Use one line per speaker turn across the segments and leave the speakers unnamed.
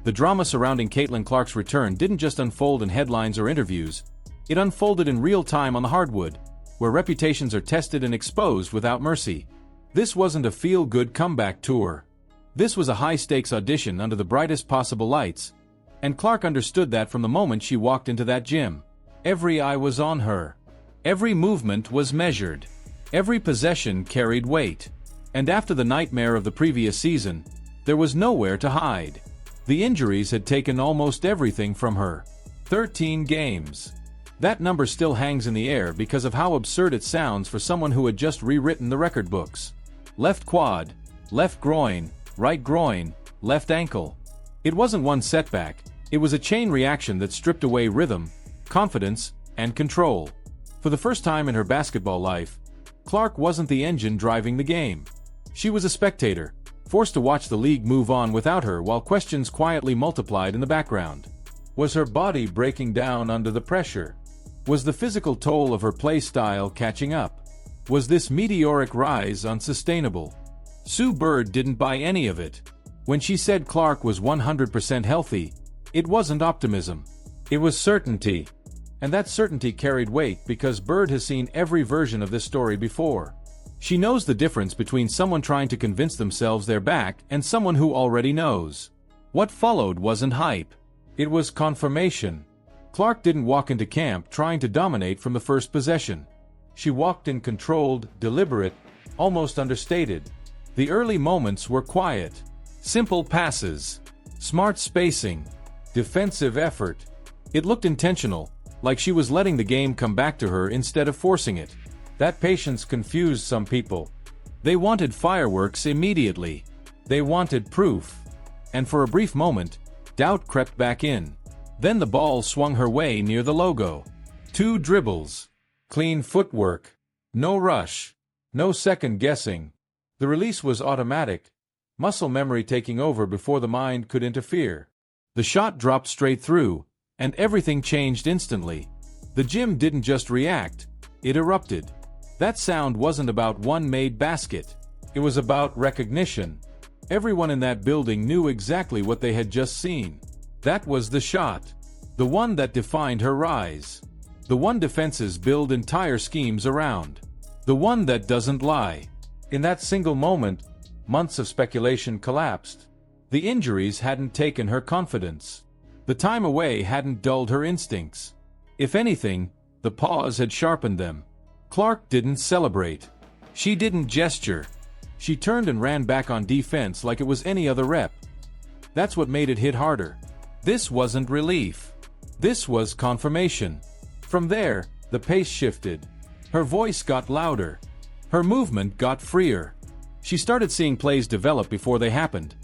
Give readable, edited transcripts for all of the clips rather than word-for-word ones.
The drama surrounding Caitlin Clark's return didn't just unfold in headlines or interviews, it unfolded in real time on the hardwood, where reputations are tested and exposed without mercy. This wasn't a feel-good comeback tour. This was a high-stakes audition under the brightest possible lights, and Clark understood that from the moment she walked into that gym. Every eye was on her. Every movement was measured. Every possession carried weight. And after the nightmare of the previous season, there was nowhere to hide. The injuries had taken almost everything from her. 13 games. That number still hangs in the air because of how absurd it sounds for someone who had just rewritten the record books. Left quad, left groin, right groin, left ankle. It wasn't one setback, it was a chain reaction that stripped away rhythm, confidence, and control. For the first time in her basketball life, Clark wasn't the engine driving the game. She was a spectator, forced to watch the league move on without her while questions quietly multiplied in the background. Was her body breaking down under the pressure? Was the physical toll of her play style catching up? Was this meteoric rise unsustainable? Sue Bird didn't buy any of it. When she said Clark was 100% healthy, it wasn't optimism. It was certainty. And that certainty carried weight because Bird has seen every version of this story before. She knows the difference between someone trying to convince themselves they're back and someone who already knows. What followed wasn't hype. It was confirmation. Clark didn't walk into camp trying to dominate from the first possession. She walked in controlled, deliberate, almost understated. The early moments were quiet. Simple passes. Smart spacing. Defensive effort. It looked intentional, like she was letting the game come back to her instead of forcing it. That patience confused some people. They wanted fireworks immediately. They wanted proof. And for a brief moment, doubt crept back in. Then the ball swung her way near the logo. 2 dribbles. Clean footwork. No rush. No second guessing. The release was automatic, muscle memory taking over before the mind could interfere. The shot dropped straight through, and everything changed instantly. The gym didn't just react, it erupted. That sound wasn't about one made basket. It was about recognition. Everyone in that building knew exactly what they had just seen. That was the shot. The one that defined her rise. The one defenses build entire schemes around. The one that doesn't lie. In that single moment, months of speculation collapsed. The injuries hadn't taken her confidence. The time away hadn't dulled her instincts. If anything, the pause had sharpened them. Clark didn't celebrate. She didn't gesture. She turned and ran back on defense like it was any other rep. That's what made it hit harder. This wasn't relief. This was confirmation. From there, the pace shifted. Her voice got louder. Her movement got freer. She started seeing plays develop before they happened,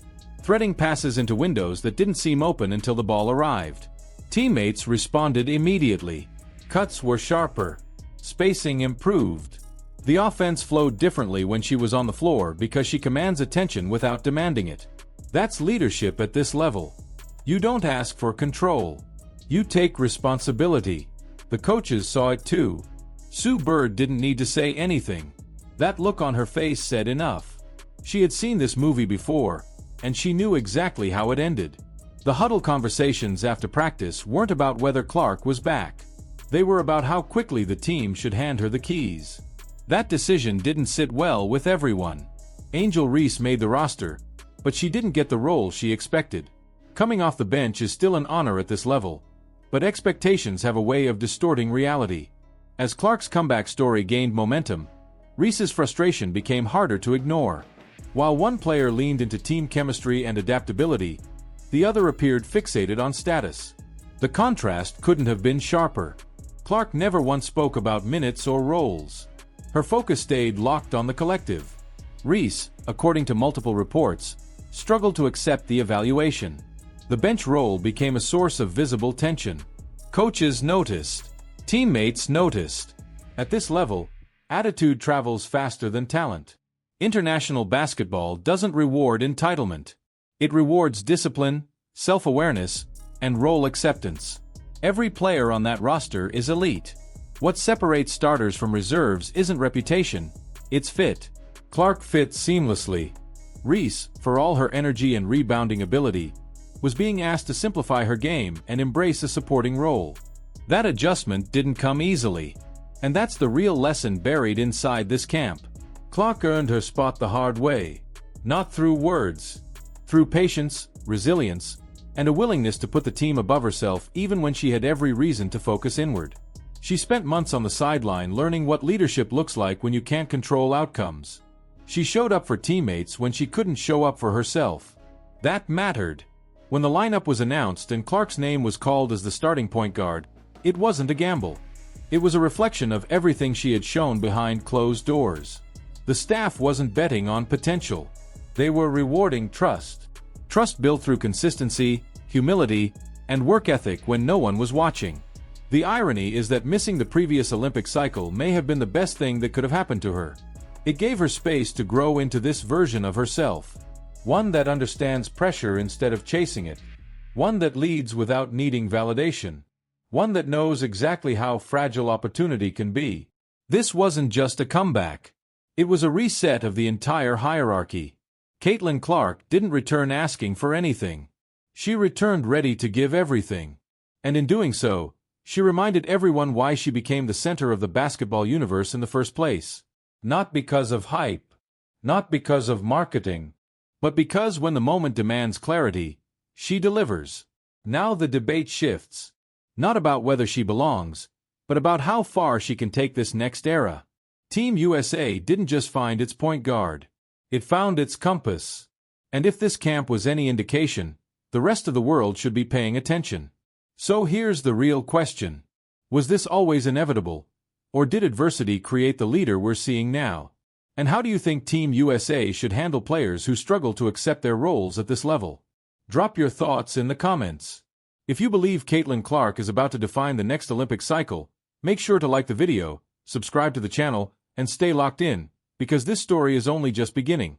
threading passes into windows that didn't seem open until the ball arrived. Teammates responded immediately. Cuts were sharper. Spacing improved. The offense flowed differently when she was on the floor because she commands attention without demanding it. That's leadership at this level. You don't ask for control. You take responsibility. The coaches saw it too. Sue Bird didn't need to say anything. That look on her face said enough. She had seen this movie before, and she knew exactly how it ended. The huddle conversations after practice weren't about whether Clark was back. They were about how quickly the team should hand her the keys. That decision didn't sit well with everyone. Angel Reese made the roster, but she didn't get the role she expected. Coming off the bench is still an honor at this level, but expectations have a way of distorting reality. As Clark's comeback story gained momentum, Reese's frustration became harder to ignore. While one player leaned into team chemistry and adaptability, the other appeared fixated on status. The contrast couldn't have been sharper. Clark never once spoke about minutes or roles. Her focus stayed locked on the collective. Reese, according to multiple reports, struggled to accept the evaluation. The bench role became a source of visible tension. Coaches noticed. Teammates noticed. At this level, attitude travels faster than talent. International basketball doesn't reward entitlement. It rewards discipline, self-awareness, and role acceptance. Every player on that roster is elite. What separates starters from reserves isn't reputation, it's fit. Clark fit seamlessly. Reese, for all her energy and rebounding ability, was being asked to simplify her game and embrace a supporting role. That adjustment didn't come easily. And that's the real lesson buried inside this camp. Clark earned her spot the hard way. Not through words. Through patience, resilience, and a willingness to put the team above herself even when she had every reason to focus inward. She spent months on the sideline learning what leadership looks like when you can't control outcomes. She showed up for teammates when she couldn't show up for herself. That mattered. When the lineup was announced and Clark's name was called as the starting point guard, it wasn't a gamble. It was a reflection of everything she had shown behind closed doors. The staff wasn't betting on potential. They were rewarding trust. Trust built through consistency, humility, and work ethic when no one was watching. The irony is that missing the previous Olympic cycle may have been the best thing that could have happened to her. It gave her space to grow into this version of herself. One that understands pressure instead of chasing it. One that leads without needing validation. One that knows exactly how fragile opportunity can be. This wasn't just a comeback. It was a reset of the entire hierarchy. Caitlin Clark didn't return asking for anything. She returned ready to give everything. And in doing so, she reminded everyone why she became the center of the basketball universe in the first place. Not because of hype. Not because of marketing. But because when the moment demands clarity, she delivers. Now the debate shifts. Not about whether she belongs, but about how far she can take this next era. Team USA didn't just find its point guard. It found its compass. And if this camp was any indication, the rest of the world should be paying attention. So here's the real question. Was this always inevitable? Or did adversity create the leader we're seeing now? And how do you think Team USA should handle players who struggle to accept their roles at this level? Drop your thoughts in the comments. If you believe Caitlin Clark is about to define the next Olympic cycle, make sure to like the video, subscribe to the channel, and stay locked in, because this story is only just beginning.